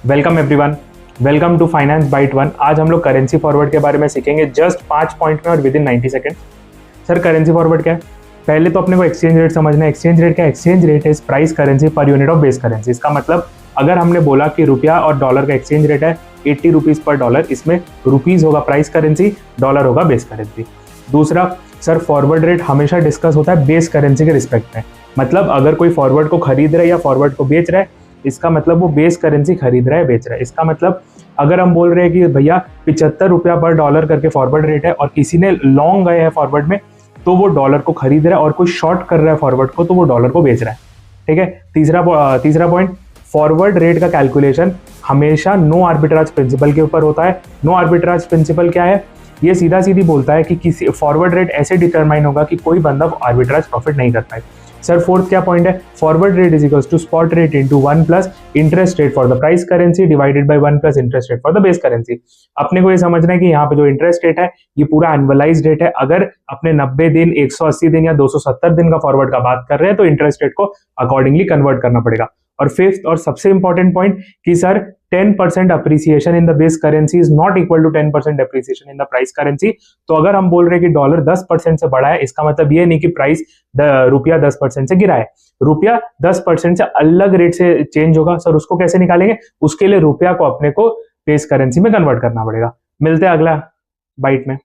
Welcome everyone, welcome to finance byte one. आज हम लोग करेंसी फॉरवर्ड के बारे में सीखेंगे जस्ट 5 पॉइंट में और with in 90 second. Sir currency forward क्या है? पहले तो अपने को एक्सचेंज रेट समझना है। एक्सचेंज रेट क्या है? Exchange rate is price currency per unit of base currency. इसका मतलब अगर हमने बोला कि रुपया और डॉलर का एक्सचेंज रेट है 80 रुपीज पर डॉलर, इसमें रुपीज होगा प्राइस करेंसी, डॉलर होगा बेस करेंसी। दूसरा, सर फॉरवर्ड रेट हमेशा डिस्कस होता है बेस करेंसी के रिस्पेक्ट में। मतलब अगर कोई फॉरवर्ड को खरीद रहा है या फॉरवर्ड को बेच रहा है, इसका मतलब वो बेस करेंसी खरीद रहा है, बेच रहा है। इसका मतलब अगर हम बोल रहे हैं कि भैया 75 रुपया पर डॉलर करके फॉरवर्ड रेट है और किसी ने लॉन्ग गए हैं फॉरवर्ड में, तो वो डॉलर को खरीद रहा है, और कोई शॉर्ट कर रहा है फॉरवर्ड को तो वो डॉलर को बेच रहा है। ठीक है। तीसरा पॉइंट, फॉरवर्ड रेट का कैलकुलेशन हमेशा नो आर्बिट्राज प्रिंसिपल के ऊपर होता है। नो आर्बिट्राज प्रिंसिपल क्या है? ये सीधा सीधी बोलता है कि किसी फॉरवर्ड रेट ऐसे डिटरमाइन होगा कि कोई बंदा आर्बिट्राज प्रॉफिट नहीं कर पाए। सर फोर्थ क्या पॉइंट है? Forward rate is equals to spot rate into 1 plus interest rate for the price currency divided by 1 plus interest rate for the base currency. अपने को ये समझना है कि यहाँ पे जो इंटरेस्ट रेट है ये पूरा एनुअलाइज्ड रेट है। अगर अपने 90 दिन, 180 दिन या 270 दिन का फॉरवर्ड का बात कर रहे हैं तो इंटरेस्ट रेट को अकॉर्डिंगली कन्वर्ट करना पड़ेगा। और फिफ्थ और सबसे इंपॉर्टेंट पॉइंट कि sir 10% appreciation in the base currency is not equal to 10% appreciation in the price currency. तो अगर हम बोल रहे हैं कि डॉलर 10% से बढ़ा है, इसका मतलब ये नहीं कि प्राइस रुपया 10% से गिरा है। रुपया 10% से अलग रेट से चेंज होगा। सर उसको कैसे निकालेंगे? उसके लिए रुपया को अपने को बेस करेंसी में कन्वर्ट करना पड़ेगा। मिलते हैं अगला बाइट में।